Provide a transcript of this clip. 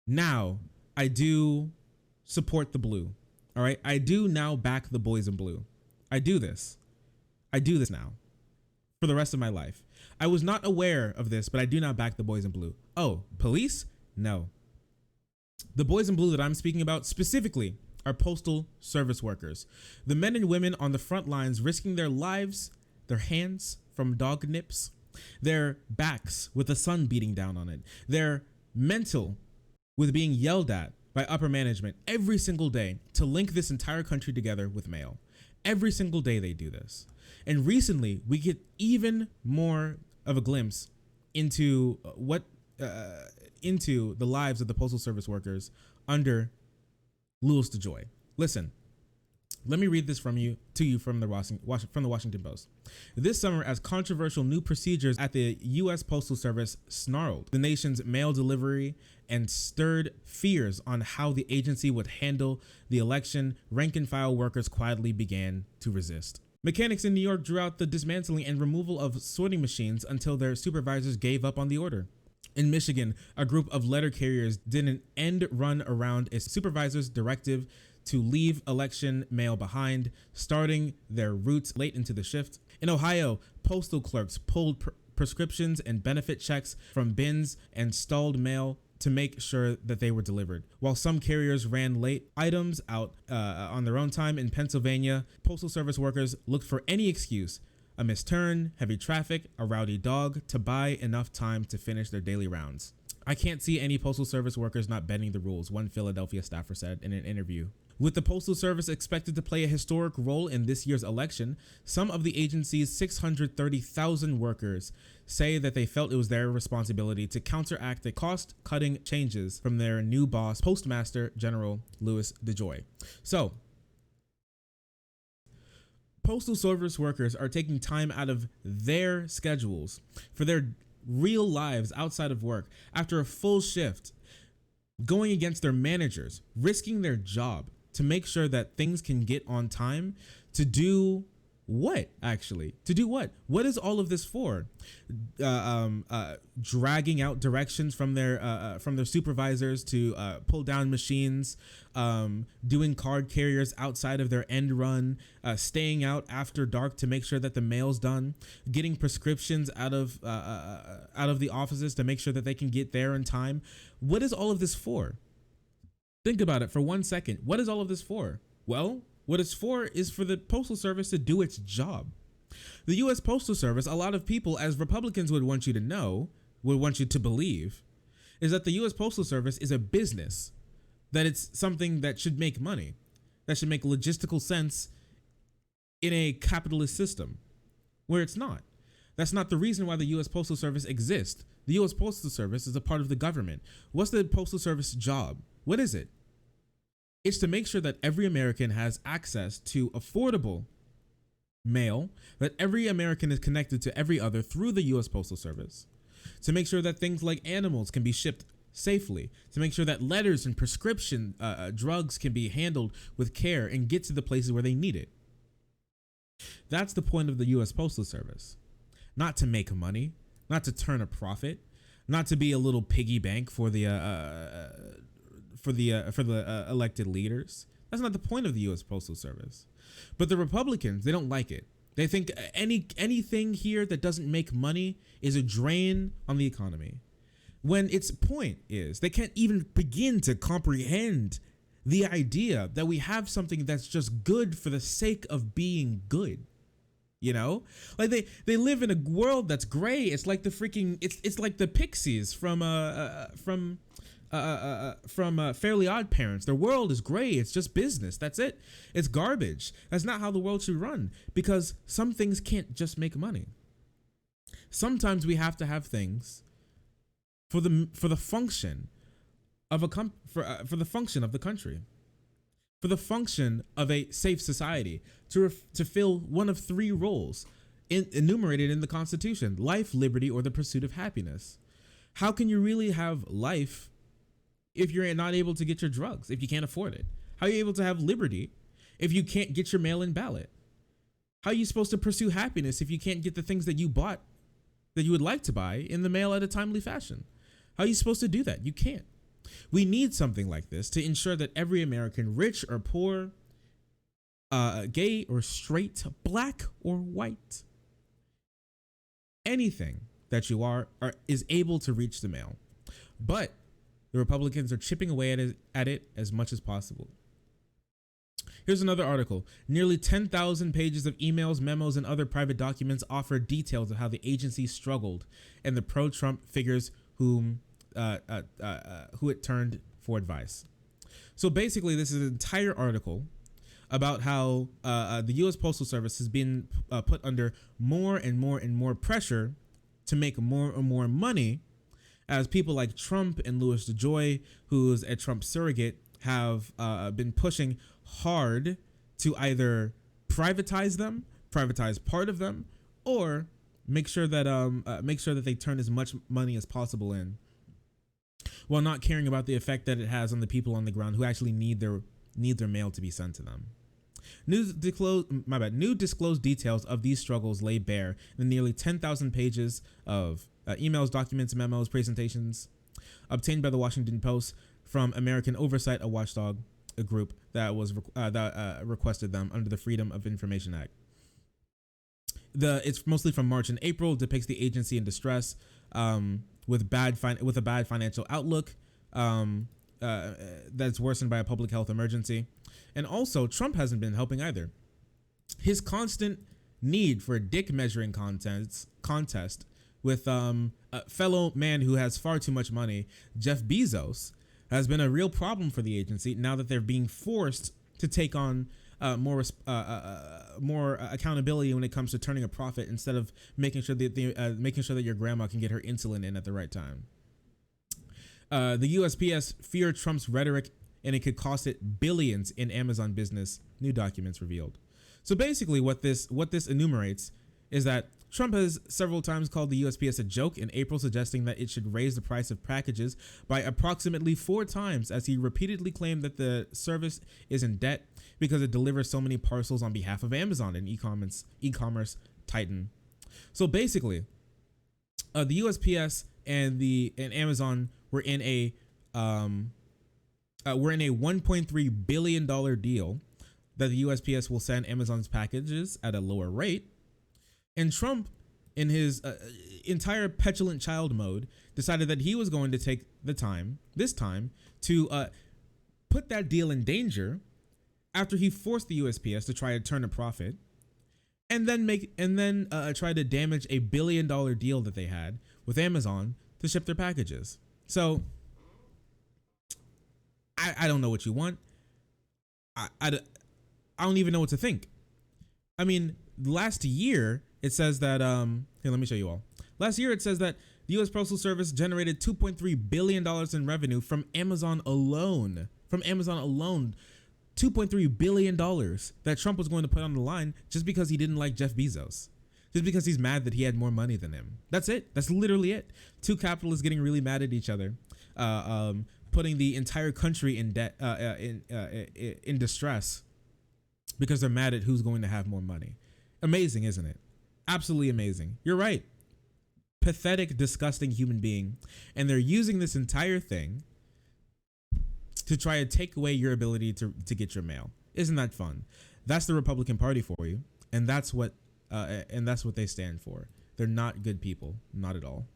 Now, I do support the blue. All right. I do now back the boys in blue. I do this. I do this now for the rest of my life. I was not aware of this, but I do now back the boys in blue. Oh, police? No. The boys in blue that I'm speaking about specifically are postal service workers. The men and women on the front lines risking their lives, their hands from dog nips, their backs with the sun beating down on it, their mental with being yelled at by upper management every single day to link this entire country together with mail. Every single day they do this. And recently, we get even more of a glimpse into into the lives of the postal service workers under Louis DeJoy. Listen, let me read this from you from the Washington Post. This summer, as controversial new procedures at the U.S. Postal Service snarled the nation's mail delivery and stirred fears on how the agency would handle the election, rank-and-file workers quietly began to resist. Mechanics in New York drew out the dismantling and removal of sorting machines until their supervisors gave up on the order. In Michigan, a group of letter carriers did an end run around a supervisor's directive to leave election mail behind, starting their routes late into the shift. In Ohio, postal clerks pulled prescriptions and benefit checks from bins and stalled mail to make sure that they were delivered. While some carriers ran late items out on their own time, in Pennsylvania, postal service workers looked for any excuse, a missed turn, heavy traffic, a rowdy dog, to buy enough time to finish their daily rounds. I can't see any postal service workers not bending the rules, one Philadelphia staffer said in an interview. With the Postal Service expected to play a historic role in this year's election, some of the agency's 630,000 workers say that they felt it was their responsibility to counteract the cost-cutting changes from their new boss, Postmaster General Louis DeJoy. So, postal service workers are taking time out of their schedules for their real lives outside of work after a full shift, going against their managers, risking their job to make sure that things can get on time. To do what, actually? To do what? What is all of this for? Dragging out directions from their supervisors to pull down machines, doing card carriers outside of their end run, staying out after dark to make sure that the mail's done, getting prescriptions out of the offices to make sure that they can get there in time. What is all of this for? Think about it for 1 second. What is all of this for? Well, what it's for is for the Postal Service to do its job. The U.S. Postal Service, a lot of people, as Republicans would want you to know, would want you to believe, is that the U.S. Postal Service is a business, that it's something that should make money, that should make logistical sense in a capitalist system, where it's not. That's not the reason why the U.S. Postal Service exists. The U.S. Postal Service is a part of the government. What's the Postal Service job? What is it? It's to make sure that every American has access to affordable mail, that every American is connected to every other through the U.S. Postal Service, to make sure that things like animals can be shipped safely, to make sure that letters and prescription drugs can be handled with care and get to the places where they need it. That's the point of the U.S. Postal Service. Not to make money, not to turn a profit, not to be a little piggy bank for the elected leaders. That's not the point of the U.S. Postal Service. But the Republicans, they don't like it. They think anything here that doesn't make money is a drain on the economy. When its point is, they can't even begin to comprehend the idea that we have something that's just good for the sake of being good. You know, like they live in a world that's gray. It's like the freaking it's like the Pixies from Fairly Odd Parents. Their world is gray. It's just business. That's it. It's garbage. That's not how the world should run, because some things can't just make money. Sometimes we have to have things for the function of for the function of the country, for the function of a safe society, to fill one of three roles enumerated in the Constitution: life, liberty, or the pursuit of happiness. How can you really have life if you're not able to get your drugs, if you can't afford it? How are you able to have liberty if you can't get your mail-in ballot? How are you supposed to pursue happiness if you can't get the things that you bought, that you would like to buy, in the mail at a timely fashion? How are you supposed to do that? You can't. We need something like this to ensure that every American, rich or poor, gay or straight, black or white, anything that you are is able to reach the mail. But the Republicans are chipping away at it as much as possible. Here's another article. Nearly 10,000 pages of emails, memos, and other private documents offer details of how the agency struggled and the pro-Trump figures who it turned for advice. So basically, this is an entire article about how the U.S. Postal Service has been put under more and more and more pressure to make more and more money, as people like Trump and Louis DeJoy, who's a Trump surrogate, have been pushing hard to either privatize part of them, or make sure that they turn as much money as possible in, while not caring about the effect that it has on the people on the ground who actually need their mail to be sent to them. New disclosed details of these struggles lay bare in the nearly 10,000 pages of emails, documents, memos, presentations obtained by the Washington Post from American Oversight, a watchdog group that requested them under the Freedom of Information Act. It's mostly from March and April, depicts the agency in distress, with a bad financial outlook, that's worsened by a public health emergency. And also, Trump hasn't been helping either. His constant need for a dick measuring contest with a fellow man who has far too much money, Jeff Bezos, has been a real problem for the agency now that they're being forced to take on more accountability when it comes to turning a profit, instead of making sure that your grandma can get her insulin in at the right time. The USPS fear Trump's rhetoric, and it could cost it billions in Amazon business, new documents revealed. So basically what this enumerates is that Trump has several times called the USPS a joke, in April suggesting that it should raise the price of packages by approximately 4 times, as he repeatedly claimed that the service is in debt because it delivers so many parcels on behalf of Amazon, an e-commerce titan. So basically, the USPS and Amazon were in a $1.3 billion deal that the USPS will send Amazon's packages at a lower rate. And Trump, in his entire petulant child mode, decided that he was going to take this time to put that deal in danger after he forced the USPS to try to turn a profit, and then try to damage a $1 billion deal that they had with Amazon to ship their packages. So I don't know what you want. I don't even know what to think. I mean, last year it says that here, let me show you all. Last year it says that the U.S. Postal Service generated $2.3 billion in revenue from Amazon alone. $2.3 billion that Trump was going to put on the line just because he didn't like Jeff Bezos. Just because he's mad that he had more money than him. That's it. That's literally it. Two capitalists getting really mad at each other, putting the entire country in debt, in distress, because they're mad at who's going to have more money. Amazing, isn't it? Absolutely amazing. You're right. Pathetic, disgusting human being. And they're using this entire thing to try to take away your ability to get your mail. Isn't that fun? That's the Republican Party for you. And that's what they stand for. They're not good people. Not at all.